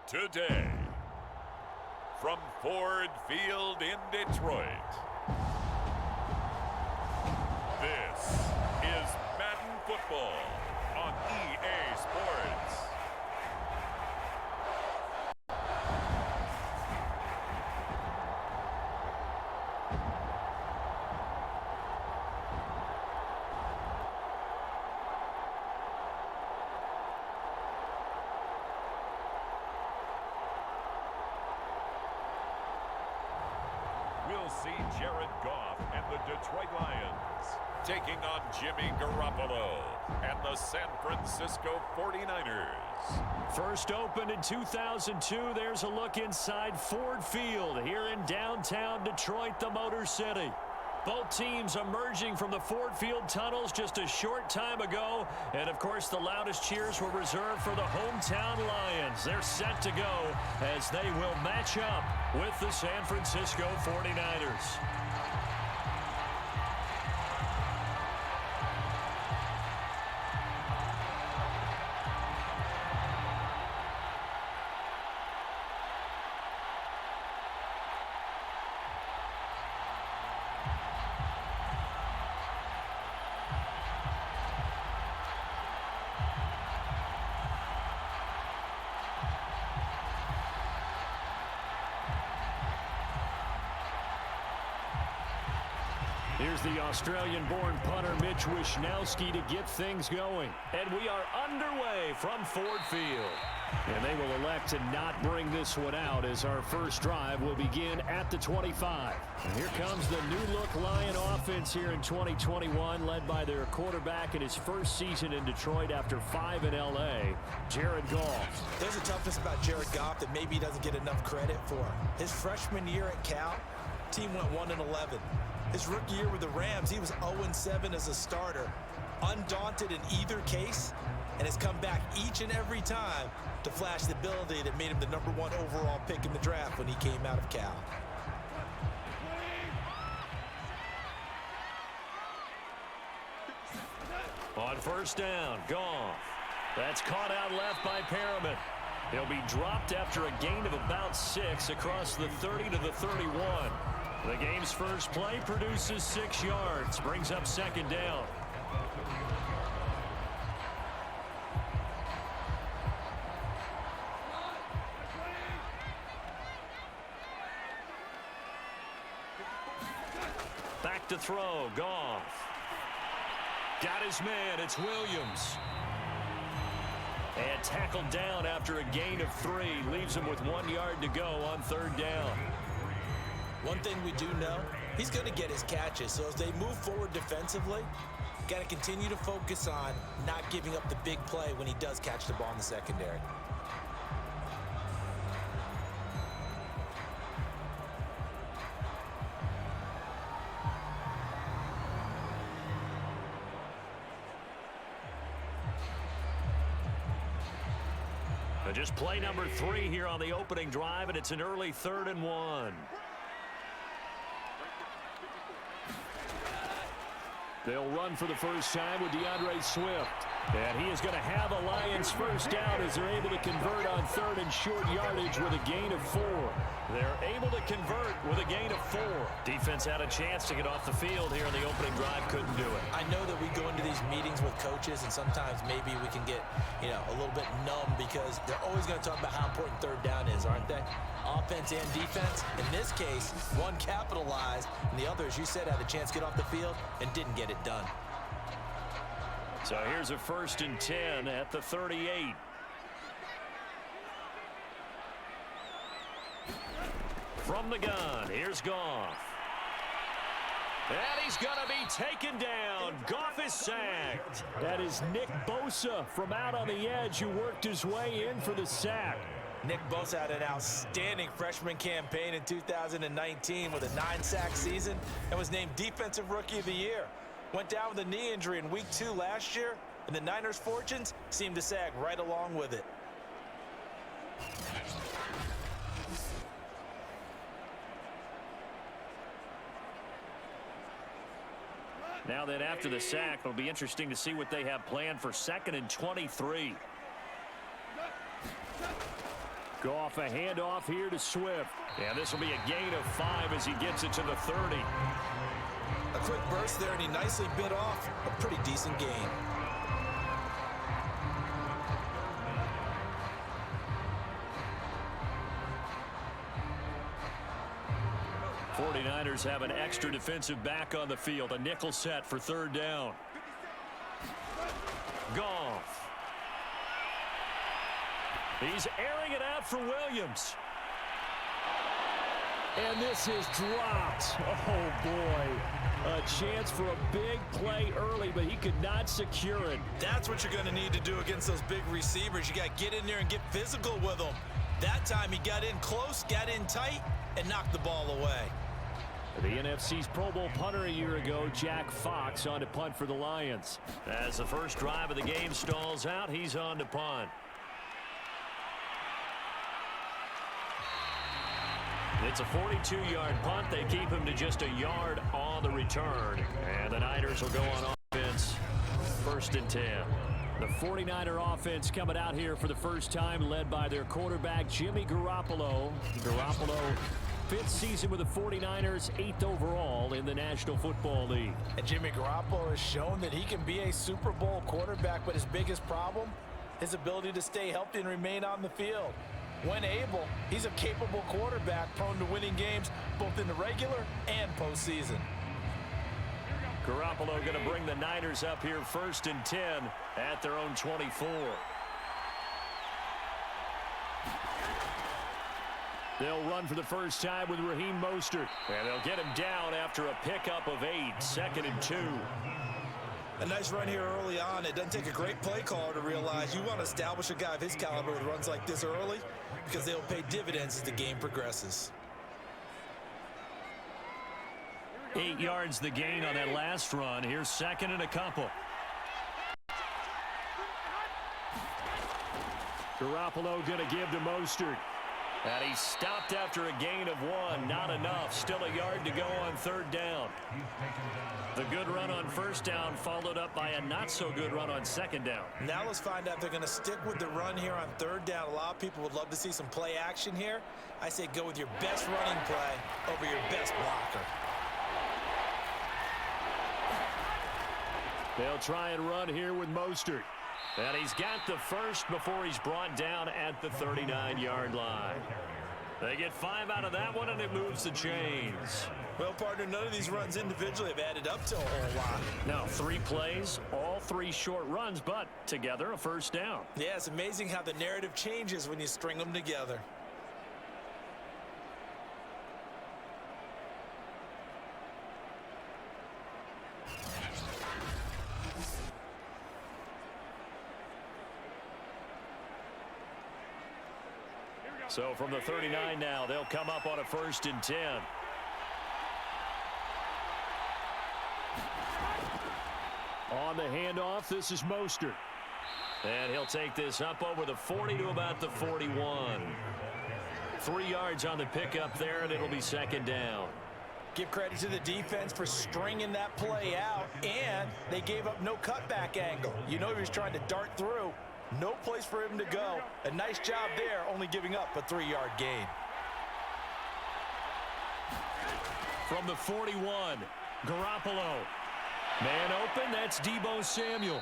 Today, from Ford Field in Detroit, this is Madden Football on EA Sports. We'll see Jared Goff and the Detroit Lions taking on Jimmy Garoppolo and the San Francisco 49ers. First opened in 2002, there's a look inside Ford Field here in downtown Detroit, the Motor City. Both teams emerging from the Ford Field tunnels just a short time ago. And, of course, the loudest cheers were reserved for the hometown Lions. They're set to go as they will match up with the San Francisco 49ers. Here's the Australian-born punter Mitch Wishnowsky to get things going. And we are underway from Ford Field. And they will elect to not bring this one out as our first drive will begin at the 25. And here comes the new-look Lion offense here in 2021, led by their quarterback in his first season in Detroit after 5 in L.A., Jared Goff. There's a toughness about Jared Goff that maybe he doesn't get enough credit for. His freshman year at Cal, team went 1-11. His rookie year with the Rams, he was 0-7 as a starter, undaunted in either case, and has come back each and every time to flash the ability that made him the #1 overall pick in the draft when he came out of Cal. On first down, Goff. That's caught out left by Perriman. He'll be dropped after a gain of about 6 across the 30 to the 31. The game's first play produces 6 yards, brings up second down. Back to throw, Goff. Got his man, it's Williams. And tackled down after a gain of 3, leaves him with 1 yard to go on third down. One thing we do know, he's going to get his catches. So as they move forward defensively, got to continue to focus on not giving up the big play when he does catch the ball in the secondary. Just play number 3 here on the opening drive, and it's an early 3rd and 1. They'll run for the first time with DeAndre Swift. And he is going to have a Lions first down as they're able to convert on 3rd and short yardage with a gain of 4. They're able to convert with a gain of 4. Defense had a chance to get off the field here in the opening drive, couldn't do it. I know that we go into these meetings with coaches, and sometimes maybe we can get, a little bit numb because they're always going to talk about how important third down is, aren't they? Offense and defense. In this case, one capitalized, and the other, as you said, had a chance to get off the field and didn't get it done. So here's a 1st and 10 at the 38. From the gun, here's Goff. And he's going to be taken down. Goff is sacked. That is Nick Bosa from out on the edge who worked his way in for the sack. Nick Bosa had an outstanding freshman campaign in 2019 with a 9-sack season and was named Defensive Rookie of the Year. Went down with a knee injury in Week 2 last year, and the Niners' fortunes seemed to sag right along with it. Now then, after the sack, it'll be interesting to see what they have planned for 2nd and 23. Goff, a handoff here to Swift. And this will be a gain of 5 as he gets it to the 30. A quick burst there, and he nicely bit off a pretty decent gain. 49ers have an extra defensive back on the field. A nickel set for third down. Goff. He's airing it out for Williams. And this is dropped. Oh, boy. A chance for a big play early, but he could not secure it. That's what you're going to need to do against those big receivers. You got to get in there and get physical with them. That time he got in close, got in tight, and knocked the ball away. The NFC's Pro Bowl punter a year ago, Jack Fox, on to punt for the Lions. As the first drive of the game stalls out, he's on to punt. It's a 42-yard punt. They keep him to just a yard on the return. And the Niners will go on offense, 1st and 10. The 49er offense coming out here for the first time, led by their quarterback, Jimmy Garoppolo. Garoppolo, 5th season with the 49ers, 8th overall in the National Football League. And Jimmy Garoppolo has shown that he can be a Super Bowl quarterback, but his biggest problem, his ability to stay healthy and remain on the field. When able, he's a capable quarterback prone to winning games both in the regular and postseason. Garoppolo going to bring the Niners up here 1st and 10 at their own 24. They'll run for the first time with Raheem Mostert. And they'll get him down after a pickup of 8, 2nd and 2. A nice run here early on. It doesn't take a great play caller to realize you want to establish a guy of his caliber with runs like this early because they'll pay dividends as the game progresses. 8 yards the gain on that last run. Here's 2nd and a couple. Garoppolo going to give to Mostert. And he stopped after a gain of 1. Not enough. Still a yard to go on 3rd down. The good run on 1st down followed up by a not-so-good run on 2nd down. Now let's find out if they're going to stick with the run here on 3rd down. A lot of people would love to see some play action here. I say go with your best running play over your best blocker. They'll try and run here with Mostert. And he's got the first before he's brought down at the 39-yard line. They get 5 out of that one, and it moves the chains. Well, partner, none of these runs individually have added up to a whole lot. Now, 3 plays, all 3 short runs, but together a 1st down. Yeah, it's amazing how the narrative changes when you string them together. So from the 39 now, they'll come up on a 1st and 10. On the handoff, this is Mostert. And he'll take this up over the 40 to about the 41. 3 yards on the pickup there, and it'll be 2nd down. Give credit to the defense for stringing that play out, and they gave up no cutback angle. You know he was trying to dart through. No place for him to go. A nice job there, only giving up a 3-yard gain. From the 41, Garoppolo. Man open, that's Deebo Samuel.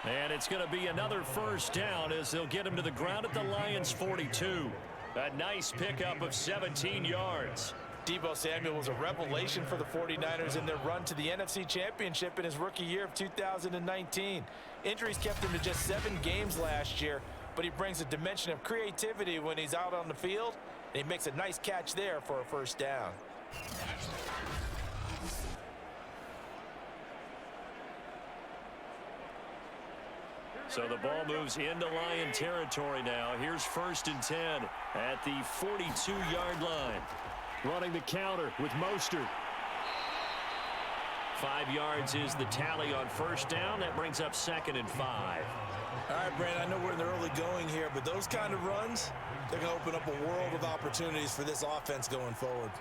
And it's going to be another 1st down as they'll get him to the ground at the Lions' 42. A nice pickup of 17 yards. Deebo Samuel was a revelation for the 49ers in their run to the NFC Championship in his rookie year of 2019. Injuries kept him to just 7 games last year, but he brings a dimension of creativity when he's out on the field, and he makes a nice catch there for a 1st down. So the ball moves into Lion territory now. Here's 1st and 10 at the 42-yard line. Running the counter with Mostert. 5 yards is the tally on 1st down. That brings up 2nd and 5. All right, Brandon, I know we're in the early going here, but those kind of runs, they're going to open up a world of opportunities for this offense going forward.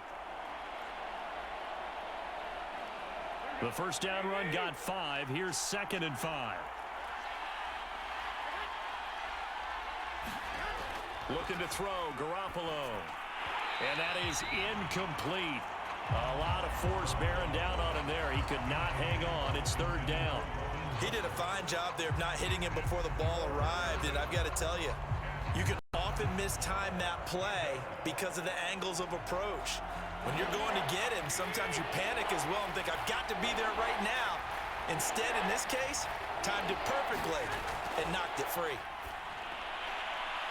The 1st down run got 5. Here's 2nd and 5. Looking to throw, Garoppolo. And that is incomplete. A lot of force bearing down on him there. He could not hang on. It's third down. He did a fine job there of not hitting him before the ball arrived, and I've got to tell you, you can often mistime that play because of the angles of approach. When you're going to get him, sometimes you panic as well and think, I've got to be there right now. Instead, in this case, timed it perfectly and knocked it free.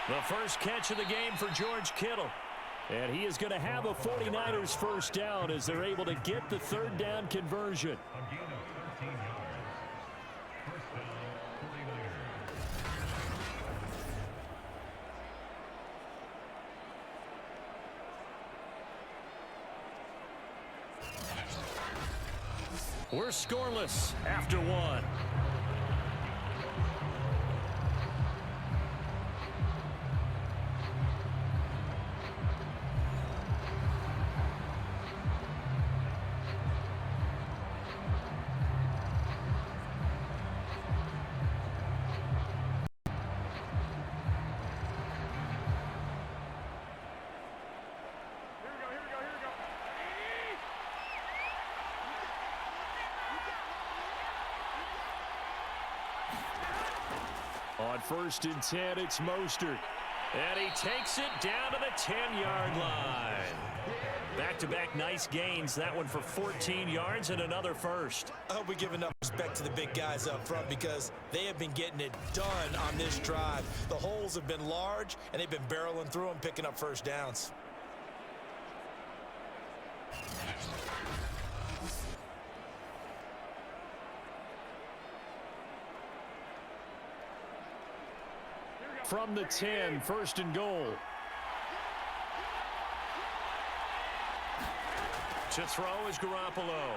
The first catch of the game for George Kittle. And he is going to have a 49ers first down as they're able to get the third down conversion. We're scoreless after one. On 1st and 10, it's Mostert. And he takes it down to the 10-yard line. Back-to-back nice gains. That one for 14 yards and another first. I hope we give enough respect to the big guys up front because they have been getting it done on this drive. The holes have been large, and they've been barreling through them, picking up first downs. From the 10, 1st and goal. To throw is Garoppolo.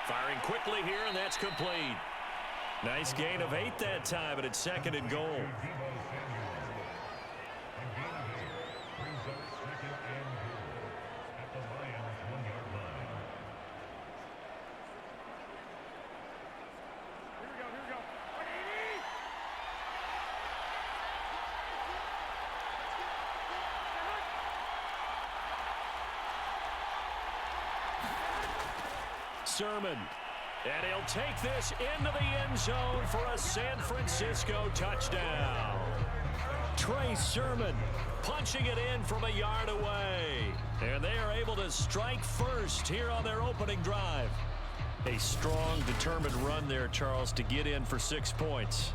Firing quickly here, and that's complete. Nice gain of 8 that time, but it's 2nd and goal. Sermon, and he'll take this into the end zone for a San Francisco touchdown. Trey Sermon punching it in from a yard away, and they are able to strike first here on their opening drive. A strong, determined run there, Charles, to get in for 6 points.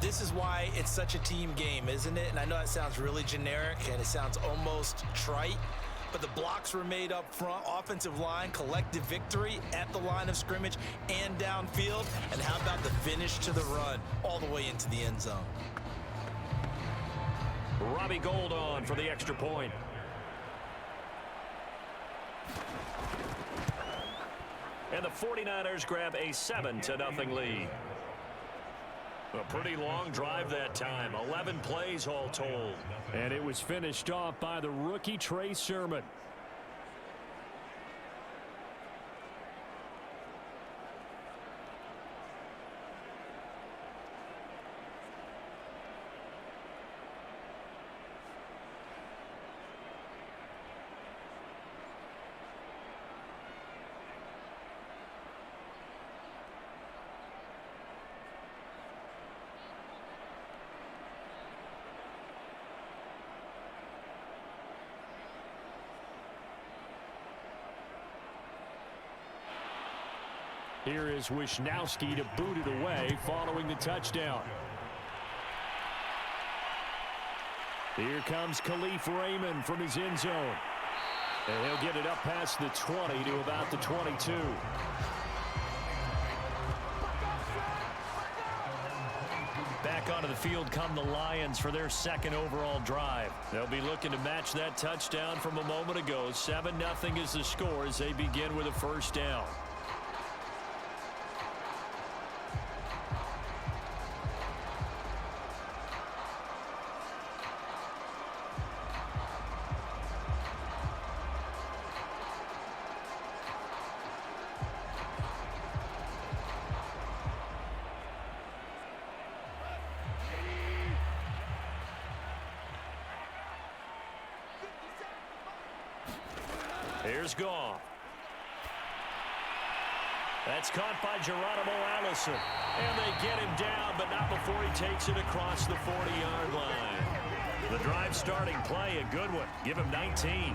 This is why it's such a team game, isn't it? And I know it sounds really generic, and it sounds almost trite, but the blocks were made up front, offensive line, collective victory at the line of scrimmage and downfield. And how about the finish to the run all the way into the end zone? Robbie Gould on for the extra point. And the 49ers grab a 7-0 lead. A pretty long drive that time. 11 plays all told. And it was finished off by the rookie Trey Sermon. Here is Wisnowski to boot it away following the touchdown. Here comes Khalif Raymond from his end zone. And he'll get it up past the 20 to about the 22. Back onto the field come the Lions for their second overall drive. They'll be looking to match that touchdown from a moment ago. 7-0 is the score as they begin with a first down. Here's Goff. That's caught by Geronimo Allison. And they get him down, but not before he takes it across the 40-yard line. The drive starting play, a good one. Give him 19.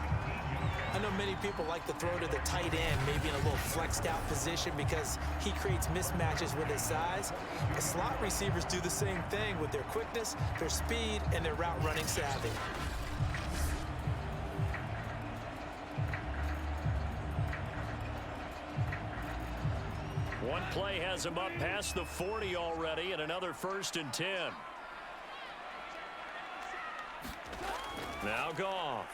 I know many people like to throw to the tight end, maybe in a little flexed out position because he creates mismatches with his size. The slot receivers do the same thing with their quickness, their speed, and their route running savvy. One play has him up past the 40 already, and another 1st and 10. Now Goff.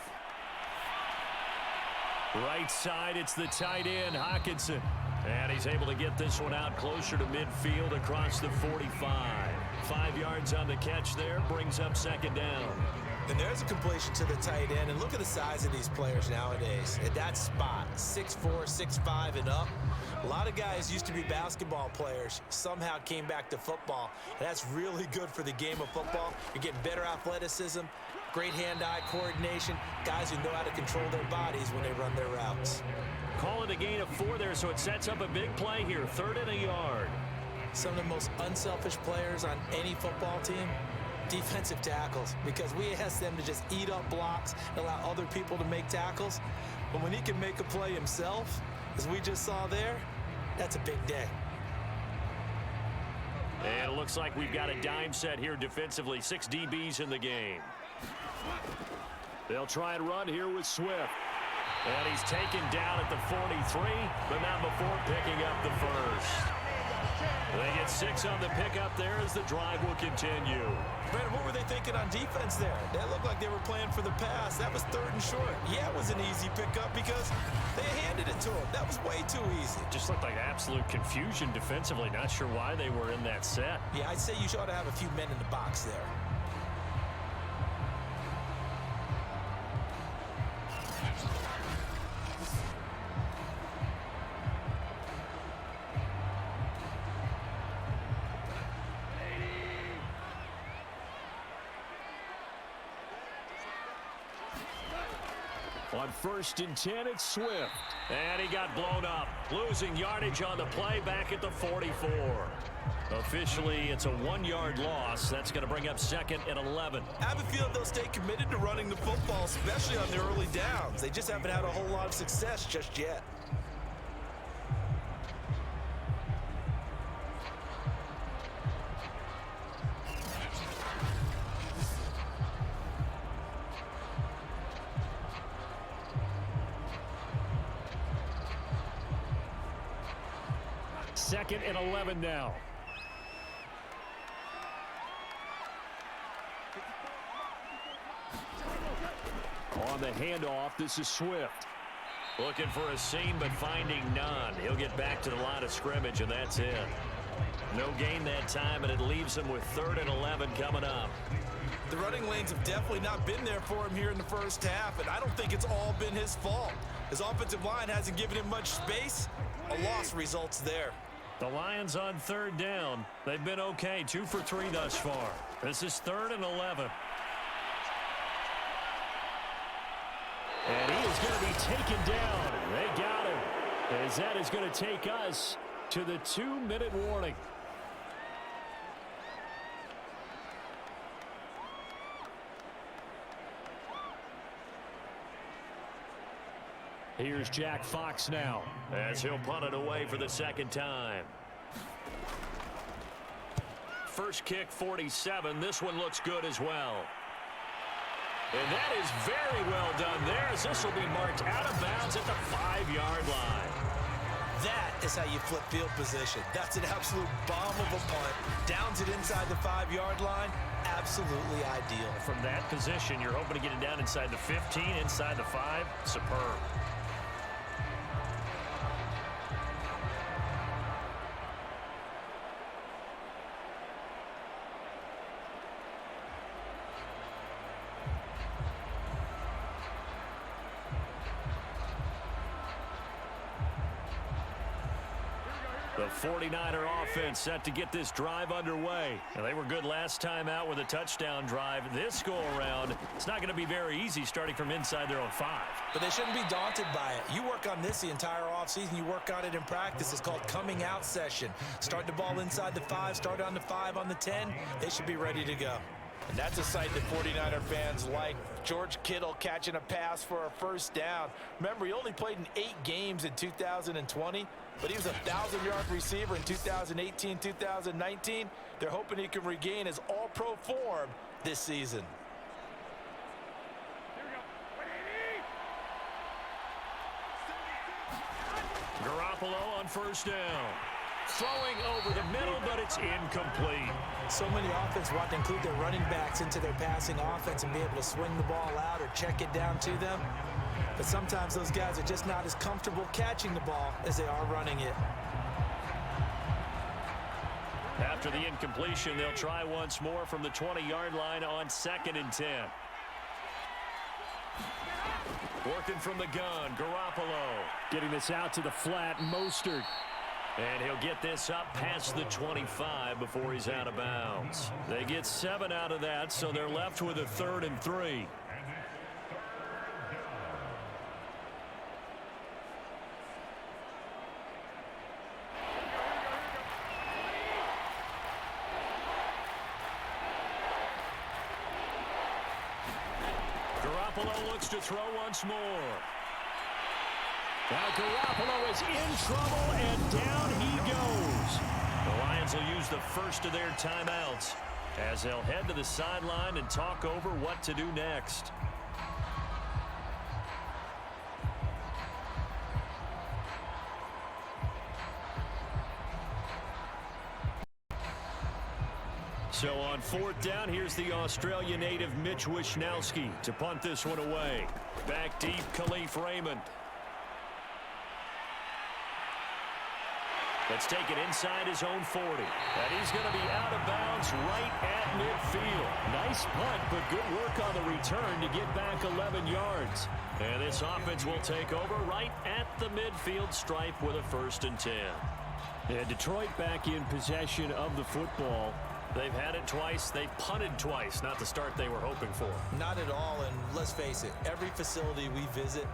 Right side, it's the tight end, Hockenson. And he's able to get this one out closer to midfield across the 45. 5 yards on the catch there, brings up 2nd down. And there's a completion to the tight end. And look at the size of these players nowadays. At that spot, 6'4", 6'5", and up. A lot of guys used to be basketball players, somehow came back to football. And that's really good for the game of football. You're getting better athleticism, great hand-eye coordination, guys who know how to control their bodies when they run their routes. Call it a gain of 4 there, so it sets up a big play here, 3rd and a yard. Some of the most unselfish players on any football team, defensive tackles, because we ask them to just eat up blocks and allow other people to make tackles. But when he can make a play himself, as we just saw there, that's a big day. And it looks like we've got a dime set here defensively. 6 DBs in the game. They'll try and run here with Swift. And he's taken down at the 43, but not before picking up the 1st. They get 6 on the pickup there as the drive will continue. Brandon, what were they thinking on defense there? That looked like they were playing for the pass. That was 3rd and short. Yeah, it was an easy pickup because they handed it to him. That was way too easy. Just looked like absolute confusion defensively. Not sure why they were in that set. Yeah, I'd say you ought to have a few men in the box there. On 1st and 10, it's Swift. And he got blown up. Losing yardage on the play back at the 44. Officially, it's a 1-yard loss. That's going to bring up 2nd and 11. I have a feeling they'll stay committed to running the football, especially on the early downs. They just haven't had a whole lot of success just yet. Second and 11 now. On the handoff, this is Swift. Looking for a seam, but finding none. He'll get back to the line of scrimmage, and that's it. No gain that time, and it leaves him with 3rd and 11 coming up. The running lanes have definitely not been there for him here in the first half, and I don't think it's all been his fault. His offensive line hasn't given him much space. A loss results there. The Lions on 3rd down. They've been okay, 2 for 3 thus far. This is 3rd and 11. And he is going to be taken down. They got him. As that is going to take us to the 2-minute warning. Here's Jack Fox now, as he'll punt it away for the 2nd time. First kick, 47. This one looks good as well. And that is very well done there, as this will be marked out of bounds at the 5-yard line. That is how you flip field position. That's an absolute bomb of a punt. Downs it inside the 5-yard line. Absolutely ideal. From that position, you're hoping to get it down inside the 15, inside the 5. Superb. The 49er offense set to get this drive underway. And they were good last time out with a touchdown drive. This go-around, it's not going to be very easy starting from inside their own 5. But they shouldn't be daunted by it. You work on this the entire offseason. You work on it in practice. It's called coming out session. Start the ball inside the 5, start on the 5, on the 10. They should be ready to go. And that's a sight that 49er fans like. George Kittle catching a pass for a first down. Remember, he only played in 8 games in 2020, but he was a 1,000-yard receiver in 2018, 2019. They're hoping he can regain his all-pro form this season. Garoppolo on first down. Throwing over the middle, but it's incomplete. So many offenses want to include their running backs into their passing offense and be able to swing the ball out or check it down to them. But sometimes those guys are just not as comfortable catching the ball as they are running it. After the incompletion, they'll try once more from the 20-yard line on 2nd and 10. Working from the gun, Garoppolo. Getting this out to the flat, Mostert. And he'll get this up past the 25 before he's out of bounds. They get 7 out of that, so they're left with a 3rd and 3. Garoppolo looks to throw once more. Now Garoppolo is in trouble, and down he goes. The Lions will use the first of their timeouts as they'll head to the sideline and talk over what to do next. So on 4th down, here's the Australian native Mitch Wishnowsky to punt this one away. Back deep, Khalif Raymond. Let's take it inside his own 40. And he's going to be out of bounds right at midfield. Nice punt, but good work on the return to get back 11 yards. And this offense will take over right at the midfield stripe with a 1st and 10. And Detroit back in possession of the football. They've had it twice. They've punted twice. Not the start they were hoping for. Not at all, and let's face it, every facility we visit,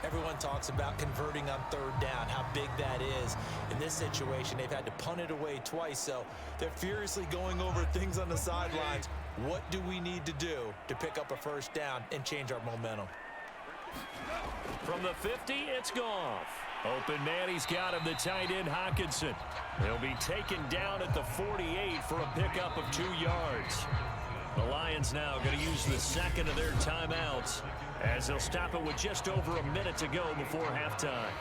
everyone talks about converting on 3rd down, how big that is. In this situation, they've had to punt it away twice, so they're furiously going over things on the sidelines. What do we need to do to pick up a 1st down and change our momentum? From the 50, it's Goff. Open man, he's got him, the tight end Hockenson. He'll be taken down at the 48 for a pickup of 2 yards. The Lions now going to use the 2nd of their timeouts as they'll stop it with just over a minute to go before halftime.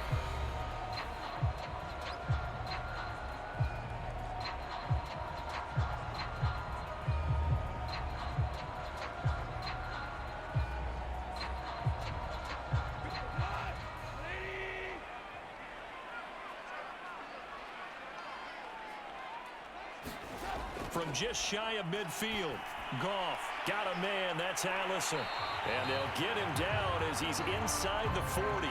From just shy of midfield, Goff got a man, that's Allison. And they'll get him down as he's inside the 40.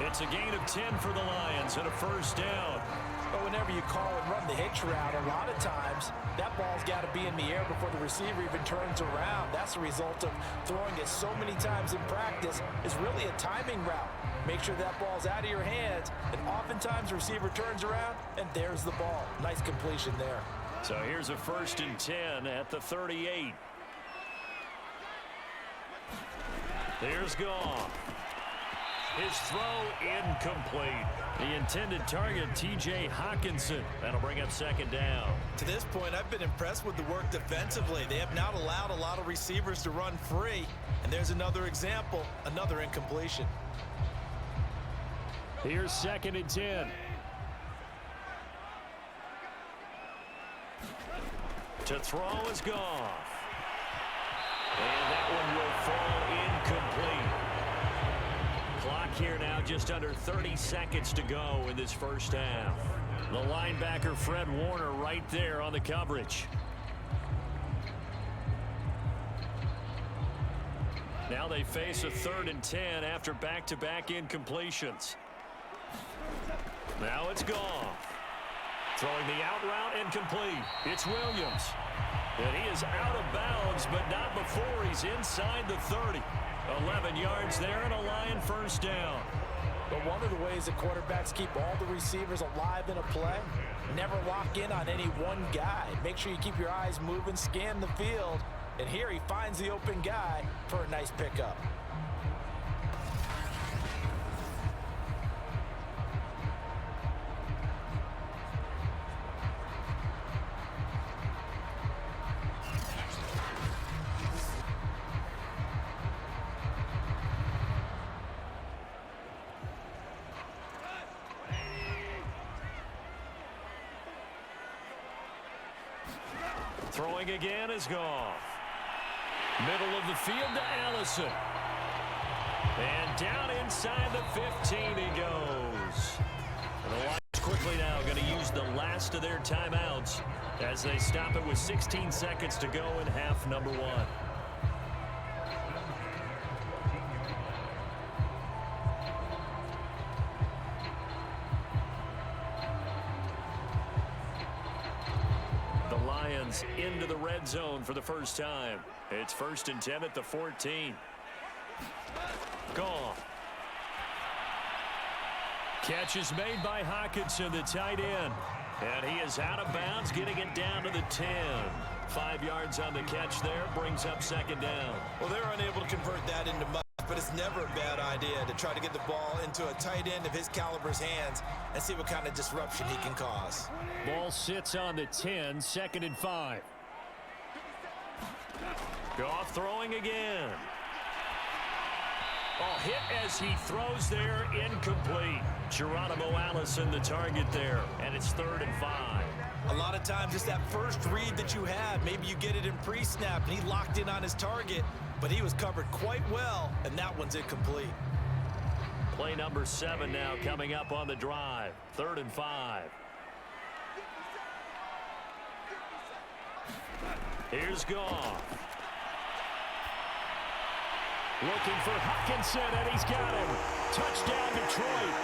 It's a gain of 10 for the Lions and a 1st down. But whenever you call and run the hitch route, a lot of times that ball's got to be in the air before the receiver even turns around. That's the result of throwing it so many times in practice. Is really a timing route. Make sure that ball's out of your hands, and oftentimes the receiver turns around, and there's the ball. Nice completion there. So here's a 1st and 10 at the 38. There's Goff. His throw incomplete. The intended target, T.J. Hockenson. That'll bring up 2nd down. To this point, I've been impressed with the work defensively. They have not allowed a lot of receivers to run free. And there's another example, another incompletion. Here's 2nd and 10. To throw is Goff. And that one will fall incomplete. Clock here now, just under 30 seconds to go in this 1st half. The linebacker, Fred Warner, right there on the coverage. Now they face a 3rd and 10 after back-to-back incompletions. Now it's Goff. Throwing the out route and complete. It's Williams. And he is out of bounds, but not before he's inside the 30. 11 yards there and a Lion first down. But one of the ways that quarterbacks keep all the receivers alive in a play, never lock in on any one guy. Make sure you keep your eyes moving, scan the field. And here he finds the open guy for a nice pickup. Throwing again is Goff. Middle of the field to Allison. And down inside the 15 he goes. And the Lions quickly now going to use the last of their timeouts as they stop it with 16 seconds to go in half number 1. Into the red zone for the first time. It's 1st and 10 at the 14. Goff. Catch is made by Hockenson, the tight end. And he is out of bounds, getting it down to the 10. 5 yards on the catch there, brings up 2nd down. Well, they're unable to convert that into much, but it's never a bad idea to try to get the ball into a tight end of his caliber's hands and see what kind of disruption he can cause. Ball sits on the 10, 2nd and 5. Goff throwing again. Oh, hit as he throws there, incomplete. Geronimo Allison the target there, and it's 3rd and 5. A lot of times it's that first read that you have. Maybe you get it in pre-snap, and he locked in on his target, but he was covered quite well, and that one's incomplete. Play number 7 now coming up on the drive. 3rd and 5. Here's Goff. Looking for Hockenson, and he's got him. Touchdown, Detroit.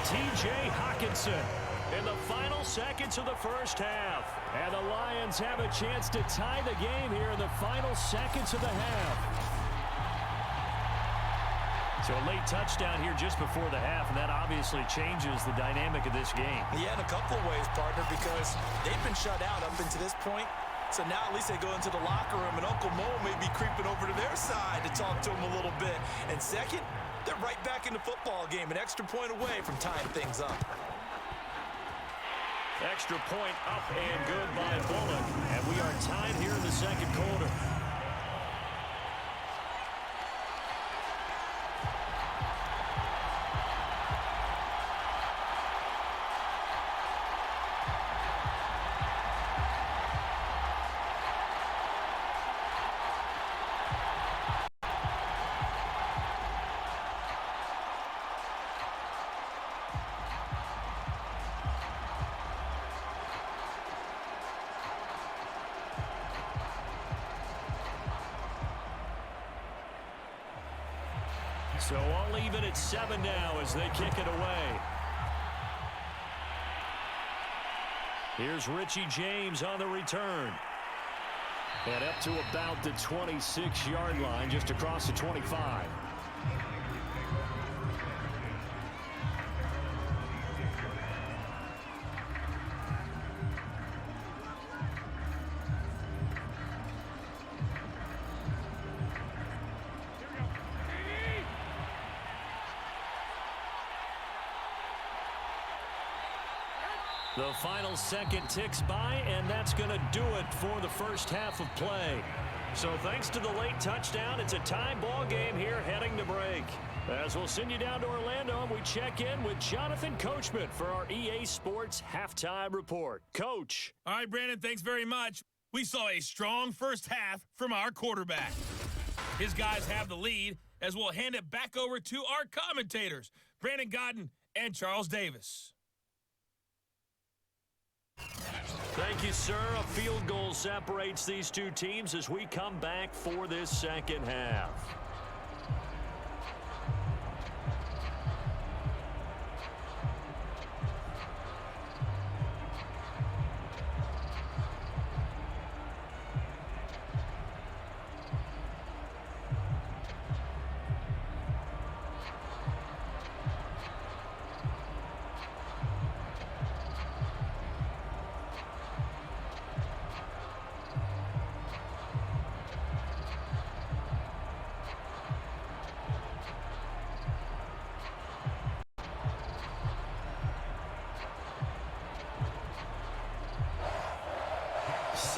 T.J. Hockenson in the final seconds of the first half. And the Lions have a chance to tie the game here in the final seconds of the half. So a late touchdown here just before the half, and that obviously changes the dynamic of this game. Yeah, in a couple of ways, partner, because they've been shut out up until this point. So now at least they go into the locker room, and Uncle Mo may be creeping over to their side to talk to him a little bit. And second, they're right back in the football game, an extra point away from tying things up. Extra point up and good by Bullock. And we are tied here in the second quarter. So all even at 7 now as they kick it away. Here's Richie James on the return. And up to about the 26-yard line, just across the 25. The final second ticks by, and that's going to do it for the first half of play. So thanks to the late touchdown, it's a tie ball game here heading to break. As we'll send you down to Orlando, and we check in with Jonathan Coachman for our EA Sports Halftime Report. Coach. All right, Brandon, thanks very much. We saw a strong first half from our quarterback. His guys have the lead, as we'll hand it back over to our commentators, Brandon Godden and Charles Davis. Thank you, sir. A field goal separates these two teams as we come back for this second half.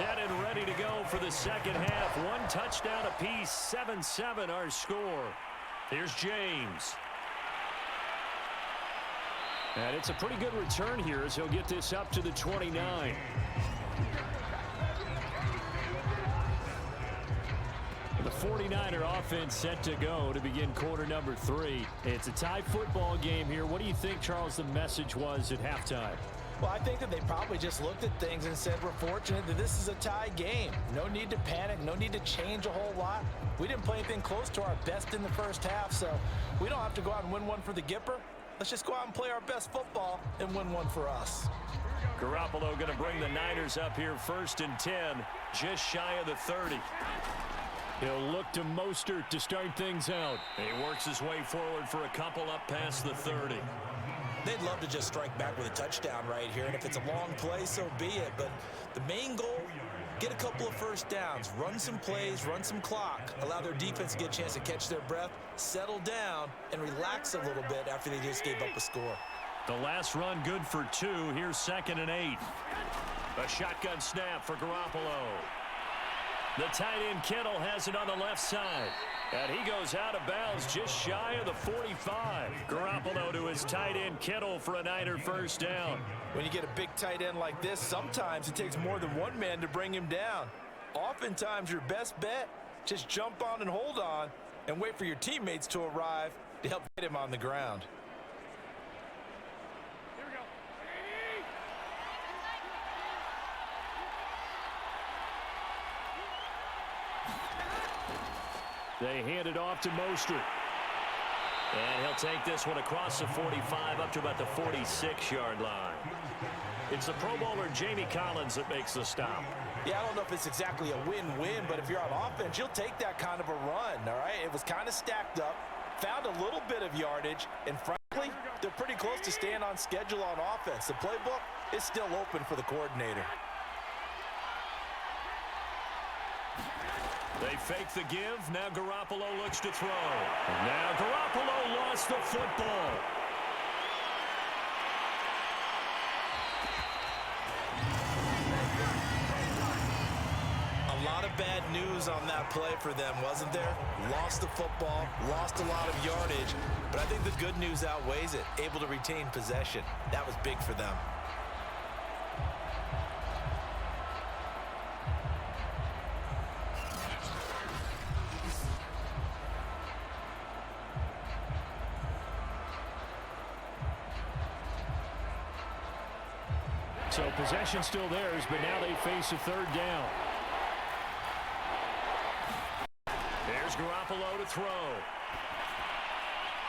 set and ready to go for the second half. One touchdown apiece, 7-7 our score. Here's James. And it's a pretty good return here as he'll get this up to the 29. The 49er offense set to go to begin quarter number 3. It's a tie football game here. What do you think, Charles, the message was at halftime? Well, I think that they probably just looked at things and said, we're fortunate that this is a tie game. No need to panic, no need to change a whole lot. We didn't play anything close to our best in the first half, so we don't have to go out and win one for the Gipper. Let's just go out and play our best football and win one for us. Garoppolo going to bring the Niners up here 1st and 10, just shy of the 30. He'll look to Mostert to start things out. He works his way forward for a couple up past the 30. They'd love to just strike back with a touchdown right here, and if it's a long play, so be it. But the main goal, get a couple of first downs, run some plays, run some clock, allow their defense to get a chance to catch their breath, settle down, and relax a little bit after they just gave up a score. The last run good for 2. Here's 2nd and 8. A shotgun snap for Garoppolo. The tight end Kittle has it on the left side. And he goes out of bounds just shy of the 45. Garoppolo to his tight end Kittle for a Niner first down. When you get a big tight end like this, sometimes it takes more than one man to bring him down. Oftentimes, your best bet, just jump on and hold on and wait for your teammates to arrive to help get him on the ground. They hand it off to Mostert. And he'll take this one across the 45 up to about the 46-yard line. It's the Pro Bowler Jamie Collins that makes the stop. Yeah, I don't know if it's exactly a win-win, but if you're on offense, you'll take that kind of a run, all right? It was kind of stacked up, found a little bit of yardage, and frankly, they're pretty close to staying on schedule on offense. The playbook is still open for the coordinator. They fake the give. Now Garoppolo looks to throw. Now Garoppolo lost the football. A lot of bad news on that play for them, wasn't there? Lost the football, lost a lot of yardage, but I think the good news outweighs it. Able to retain possession. That was big for them. So possession still theirs, but now they face a third down. There's Garoppolo to throw.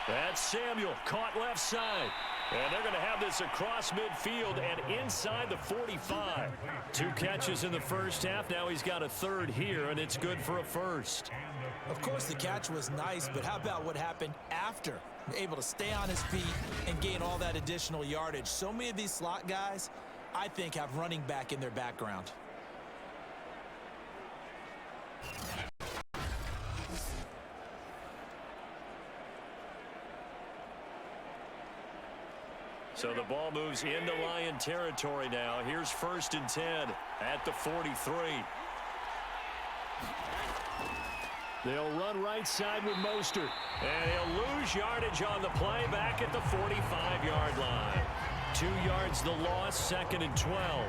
That's Samuel, caught left side. And they're going to have this across midfield and inside the 45. 2 catches in the first half. Now he's got a third here, and it's good for a first. Of course, the catch was nice, but how about what happened after? Able to stay on his feet and gain all that additional yardage. So many of these slot guys, I think, have running back in their background. So the ball moves into Lion territory now. Here's 1st and 10 at the 43. They'll run right side with Mostert. And he'll lose yardage on the play back at the 45-yard line. 2 yards the loss, 2nd and 12.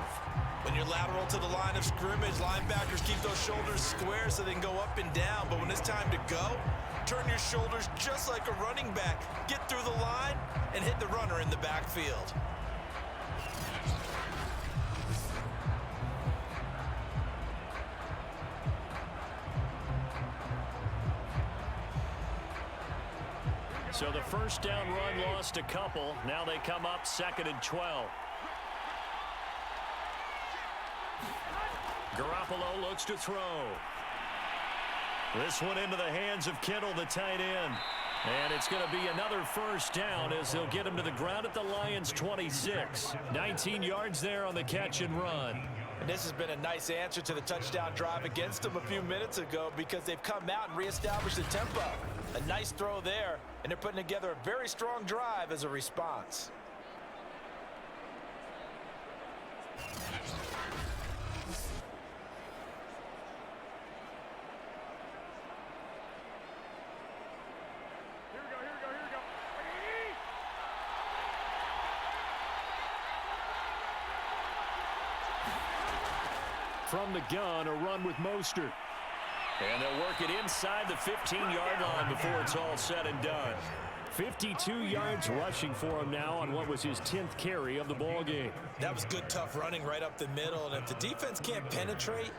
When you're lateral to the line of scrimmage, linebackers keep those shoulders square so they can go up and down. But when it's time to go, turn your shoulders just like a running back. Get through the line and hit the runner in the backfield. So the first down run lost a couple. Now they come up 2nd and 12. Garoppolo looks to throw. This one into the hands of Kittle, the tight end. And it's going to be another first down as they'll get him to the ground at the Lions' 26. 19 yards there on the catch and run. And this has been a nice answer to the touchdown drive against them a few minutes ago because they've come out and reestablished the tempo. A nice throw there, and they're putting together a very strong drive as a response. from the gun, a run with Mostert. And they'll work it inside the 15-yard line before it's all said and done. 52 yards rushing for him now on what was his 10th carry of the ballgame. That was good, tough running right up the middle. And if the defense can't penetrate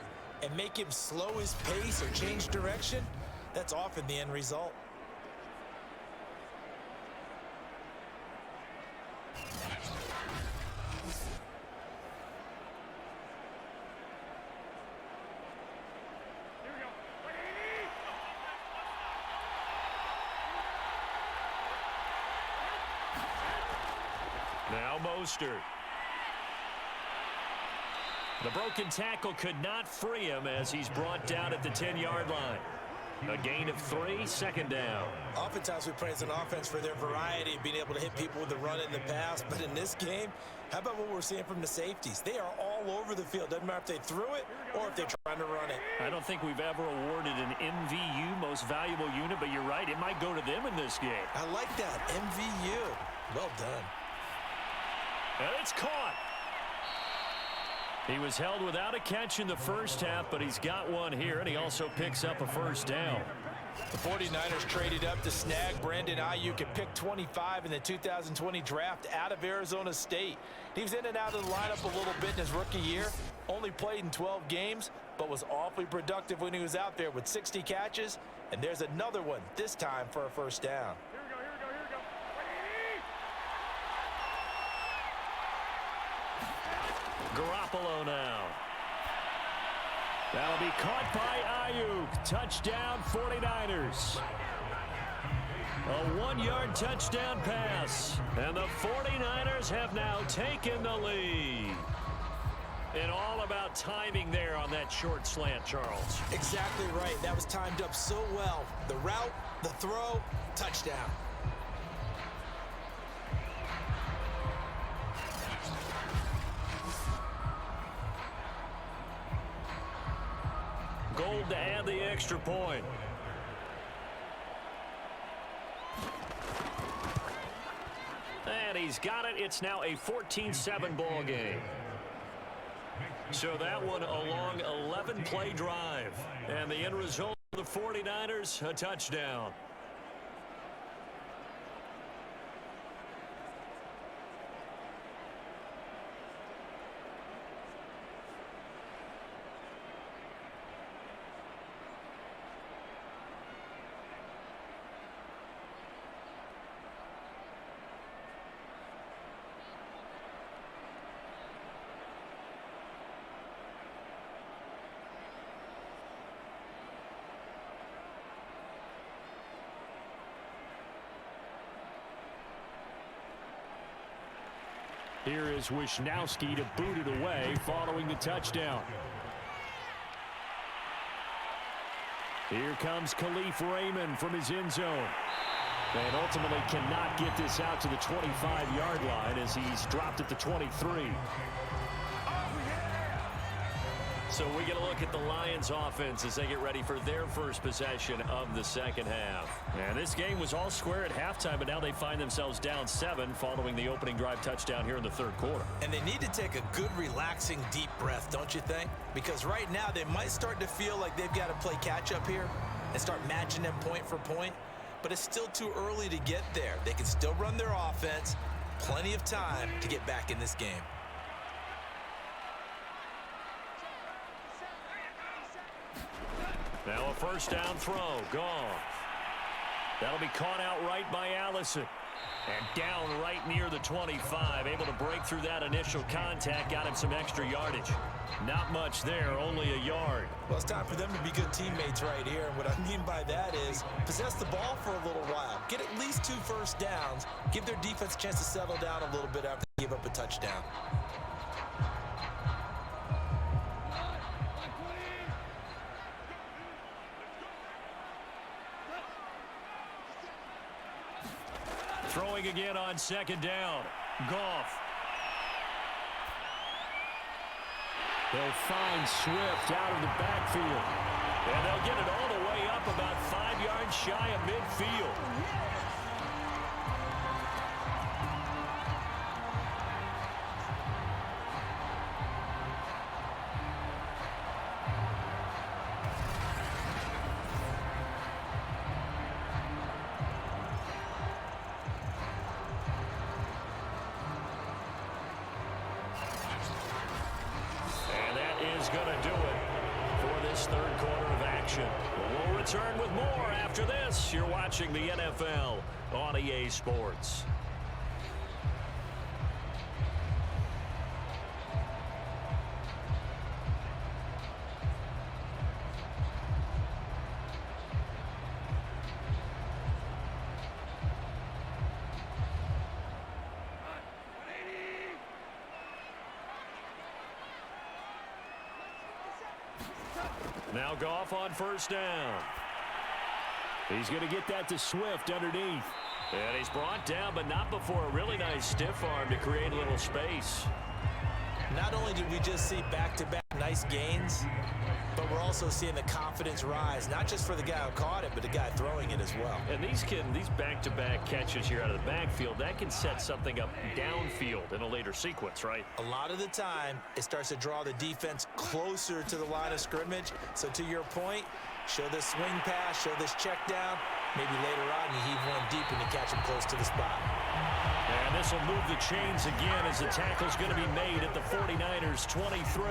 and make him slow his pace or change direction, that's often the end result. Now Mostert. The broken tackle could not free him as he's brought down at the 10-yard line. A gain of 3, second down. Oftentimes we praise an offense for their variety of being able to hit people with the run in the pass, but in this game, how about what we're seeing from the safeties? They are all over the field. Doesn't matter if they threw it or if they're trying to run it. I don't think we've ever awarded an MVU, most valuable unit, but you're right, it might go to them in this game. I like that, MVU. Well done. And it's caught. He was held without a catch in the first half, but he's got one here, and he also picks up a first down. The 49ers traded up to snag Brandon Ayuk at pick 25 in the 2020 draft out of Arizona State. He was in and out of the lineup a little bit in his rookie year, only played in 12 games, but was awfully productive when he was out there with 60 catches, and there's another one, this time for a first down. Garoppolo now. That'll be caught by Ayuk. Touchdown, 49ers. A 1-yard touchdown pass. And the 49ers have now taken the lead. And all about timing there on that short slant, Charles. Exactly right. That was timed up so well. The route, the throw, touchdown. Gold to add the extra point. And he's got it. It's now a 14-7 ball game. So that one a long 11-play drive. And the end result for the 49ers, a touchdown. Here is Wisnowski to boot it away following the touchdown. Here comes Khalif Raymond from his end zone. And ultimately cannot get this out to the 25-yard line as he's dropped at the 23. So we get a look at the Lions offense as they get ready for their first possession of the second half. And this game was all square at halftime, but now they find themselves down 7 following the opening drive touchdown here in the third quarter. And they need to take a good, relaxing, deep breath, don't you think? Because right now they might start to feel like they've got to play catch-up here and start matching them point for point. But it's still too early to get there. They can still run their offense. Plenty of time to get back in this game. Now a first down throw. Goff. That'll be caught out right by Allison. And down right near the 25. Able to break through that initial contact. Got him some extra yardage. Not much there. Only a yard. Well, it's time for them to be good teammates right here. And what I mean by that is possess the ball for a little while. Get at least 2 first downs. Give their defense a chance to settle down a little bit after they give up a touchdown. Throwing again on second down. Goff. They'll find Swift out of the backfield. And they'll get it all the way up about 5 yards shy of midfield. going to do it for this third quarter of action. We'll return with more after this. You're watching the NFL on EA Sports. Now Goff on first down. He's going to get that to Swift underneath. And he's brought down, but not before a really nice stiff arm to create a little space. Not only did we just see back-to-back nice gains, but we're also seeing the confidence rise, not just for the guy who caught it, but the guy throwing it as well. And these back-to-back catches here out of the backfield, that can set something up downfield in a later sequence, right? A lot of the time, it starts to draw the defense closer to the line of scrimmage. So to your point, show this swing pass, show this check down. Maybe later on, you heave one deep and you catch him close to the spot. And this will move the chains again as the tackle's going to be made at the 49ers 23.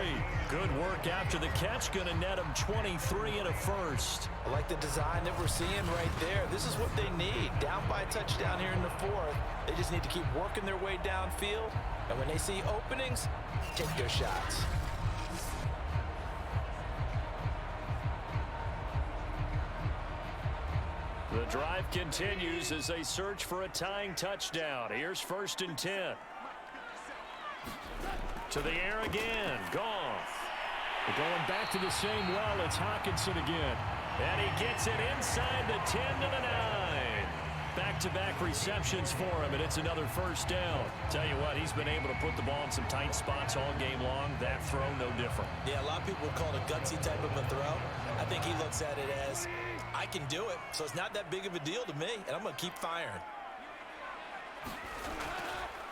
Good work after the catch, going to net them 23 and a first. I like the design that we're seeing right there. This is what they need. Down by a touchdown here in the fourth. They just need to keep working their way downfield. And when they see openings, take their shots. The drive continues as they search for a tying touchdown. Here's 1st and 10. To the air again. Goff. They're going back to the same well. It's Hawkinson again. And he gets it inside the 10 to the 9. Back-to-back receptions for him, and it's another first down. Tell you what, he's been able to put the ball in some tight spots all game long. That throw, no different. Yeah, a lot of people would call it a gutsy type of a throw. I think he looks at it as, I can do it, so it's not that big of a deal to me, and I'm going to keep firing.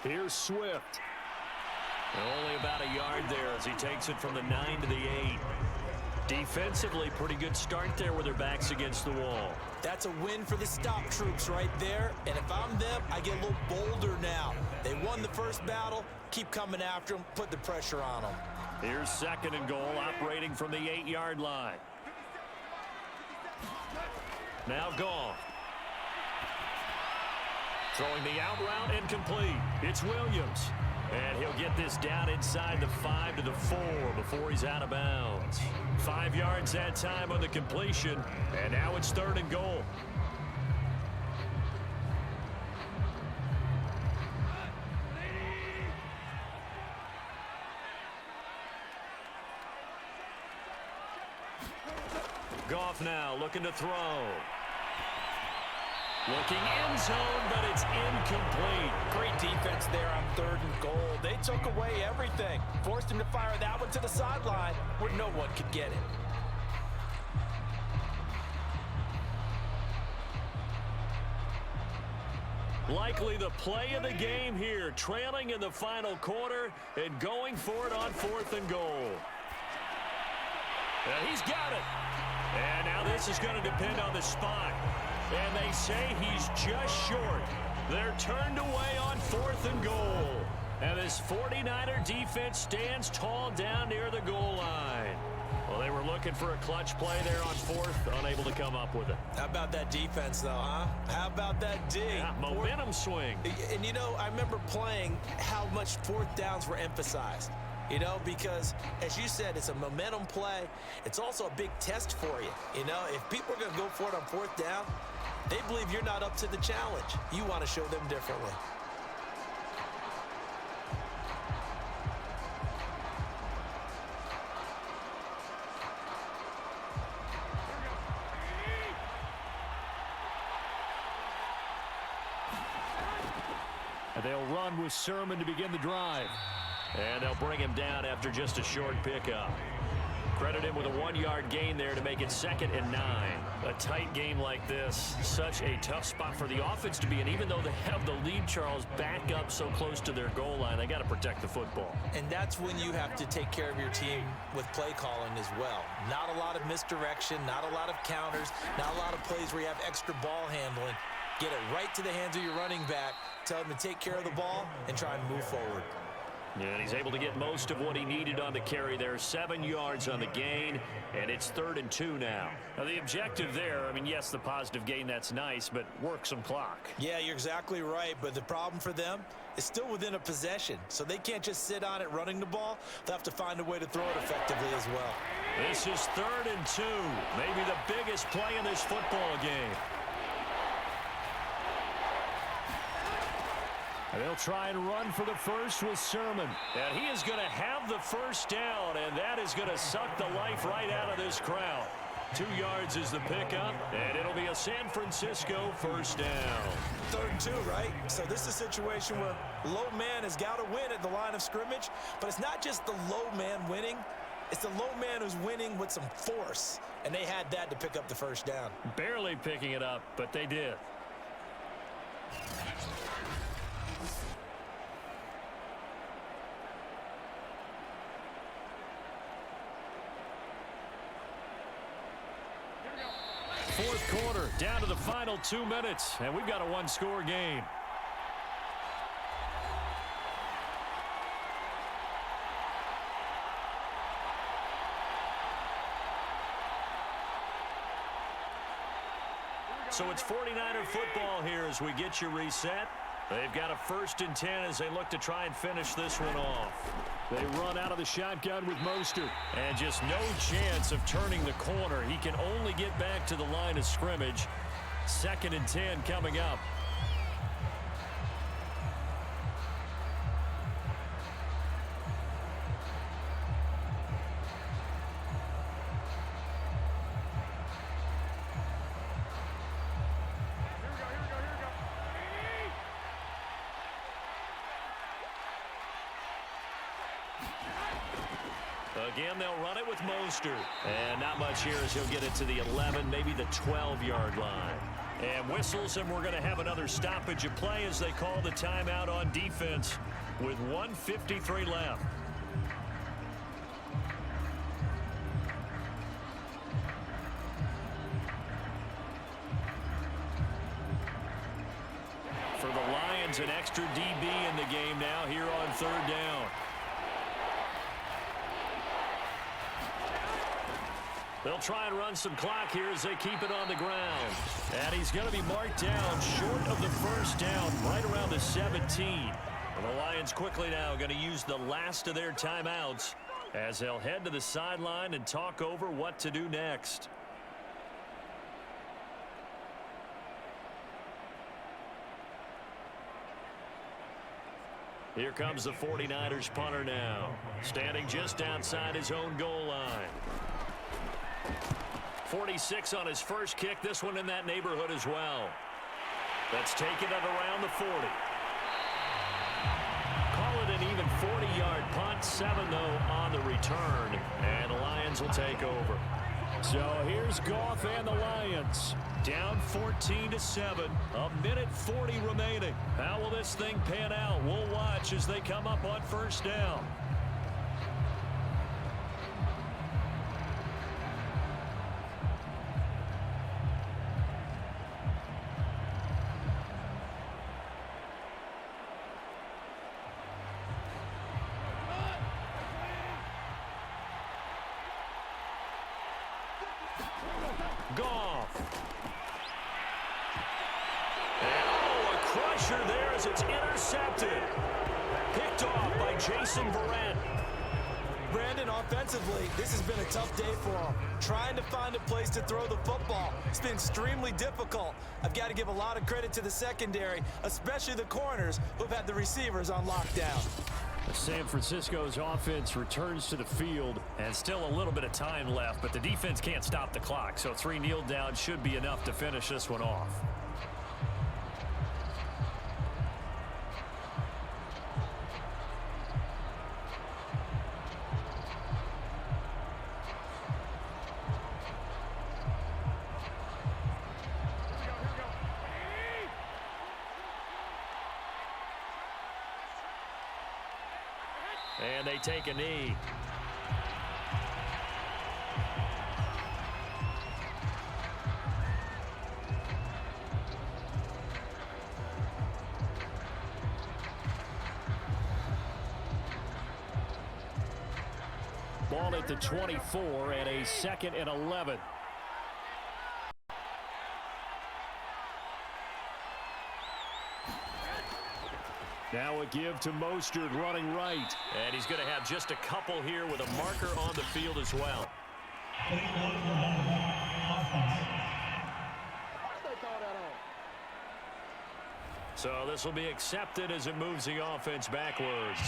Here's Swift. Only about a yard there as he takes it from the 9 to the 8. Defensively, pretty good start there with their backs against the wall. That's a win for the stop troops right there. And if I'm them, I get a little bolder now. They won the first battle. Keep coming after them. Put the pressure on them. Here's 2nd and goal, operating from the 8-yard line. Now Goff. Throwing the out route incomplete. It's Williams. And he'll get this down inside the 5 to the 4 before he's out of bounds. 5 yards that time on the completion. And now it's 3rd and goal. Goff now looking to throw. Looking end zone, but it's incomplete. Great defense there on 3rd and goal. They took away everything. Forced him to fire that one to the sideline where no one could get it. Likely the play of the game here. Trailing in the final quarter and going for it on 4th and goal. And he's got it. And now this is going to depend on the spot. And they say he's just short. They're turned away on 4th and goal. And this 49er defense stands tall down near the goal line. Well, they were looking for a clutch play there on 4th, unable to come up with it. How about that defense, though, huh? How about that D? Yeah, momentum swing. And, you know, I remember playing how much 4th downs were emphasized. You know, because, as you said, it's a momentum play. It's also a big test for you. You know, if people are going to go for it on 4th down, they believe you're not up to the challenge. You want to show them differently. And they'll run with Sermon to begin the drive. And they'll bring him down after just a short pickup. Credit him with a 1-yard gain there to make it 2nd and 9. A tight game like this, such a tough spot for the offense to be in. Even though they have the lead, Charles, back up so close to their goal line, they got to protect the football. And that's when you have to take care of your team with play calling as well. Not a lot of misdirection, not a lot of counters, not a lot of plays where you have extra ball handling. Get it right to the hands of your running back, tell them to take care of the ball, and try and move forward. And he's able to get most of what he needed on the carry there. 7 yards on the gain, and it's 3rd and 2 now. Now, the objective there, I mean, yes, the positive gain, that's nice, but work some clock. Yeah, you're exactly right, but the problem for them is still within a possession, so they can't just sit on it running the ball. They'll have to find a way to throw it effectively as well. This is 3rd and 2, maybe the biggest play in this football game. They'll try and run for the first with Sermon. And he is going to have the first down, and that is going to suck the life right out of this crowd. 2 yards is the pickup, and it'll be a San Francisco first down. 3rd and 2, right? So this is a situation where low man has got to win at the line of scrimmage, but it's not just the low man winning. It's the low man who's winning with some force, and they had that to pick up the first down. Barely picking it up, but they did. Fourth quarter, down to the final 2 minutes, and we've got a one-score game. So it's 49er football here as we get you reset. They've got a 1st and 10 as they look to try and finish this one off. They run out of the shotgun with Mostert. And just no chance of turning the corner. He can only get back to the line of scrimmage. 2nd and 10 coming up. Again, they'll run it with Mostert. And not much here as he'll get it to the 11, maybe the 12-yard line. And whistles, and we're going to have another stoppage of play as they call the timeout on defense with 1:53 left. For the Lions, an extra DB in the game now here on 3rd down. They'll try and run some clock here as they keep it on the ground. And he's going to be marked down short of the first down, right around the 17. And the Lions quickly now going to use the last of their timeouts as they'll head to the sideline and talk over what to do next. Here comes the 49ers punter now, standing just outside his own goal line. 46 on his first kick. This one in that neighborhood as well. That's taken at around the 40. Call it an even 40-yard punt. 7, though, on the return. And the Lions will take over. So here's Goff and the Lions. Down 14-7. A minute 40 remaining. How will this thing pan out? We'll watch as they come up on first down. Goff. And a crusher there as it's intercepted. Picked off by Jason Verrett. Brandon, offensively, this has been a tough day for him. Trying to find a place to throw the football. It's been extremely difficult. I've got to give a lot of credit to the secondary, especially the corners who've had the receivers on lockdown. San Francisco's offense returns to the field, and still a little bit of time left, but the defense can't stop the clock, so 3 kneel downs should be enough to finish this one off. And they take a knee. Ball at the 24 and a 2nd and 11. Now a give to Mostert running right. And he's going to have just a couple here with a marker on the field as well. So this will be accepted as it moves the offense backwards.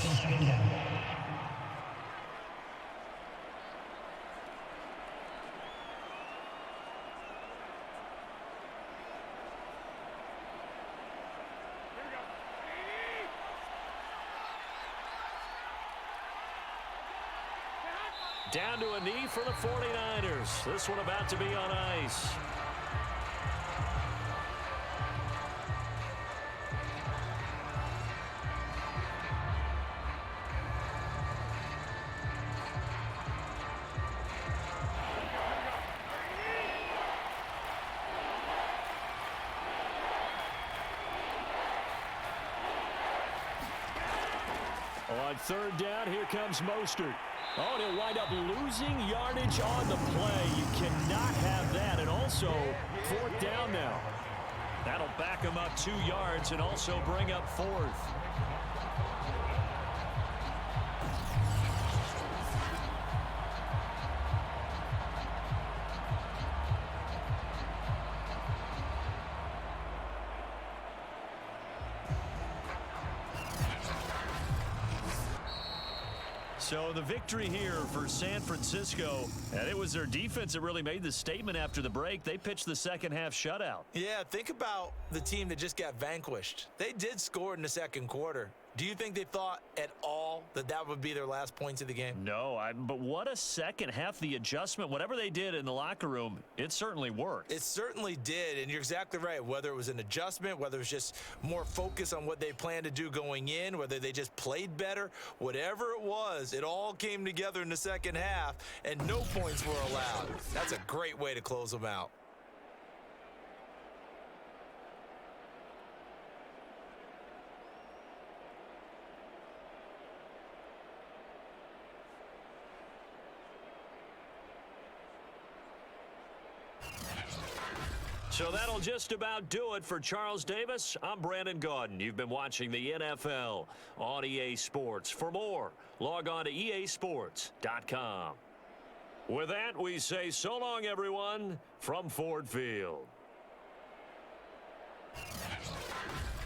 Down to a knee for the 49ers. This one about to be on ice. On 3rd down, here comes Mostert. Oh, and he'll wind up losing yardage on the play. You cannot have that. And also, 4th down now. That'll back him up 2 yards and also bring up 4th. So the victory here for San Francisco, and it was their defense that really made the statement after the break. They pitched the second half shutout. Yeah, think about the team that just got vanquished. They did score in the 2nd quarter. Do you think they thought at all that that would be their last points of the game? No, but what a second half. The adjustment, whatever they did in the locker room, it certainly worked. It certainly did, and you're exactly right. Whether it was an adjustment, whether it was just more focus on what they planned to do going in, whether they just played better, whatever it was, it all came together in the second half, and no points were allowed. That's a great way to close them out. So that'll just about do it for Charles Davis. I'm Brandon Gaudin. You've been watching the NFL on EA Sports. For more, log on to easports.com. With that, we say so long, everyone, from Ford Field.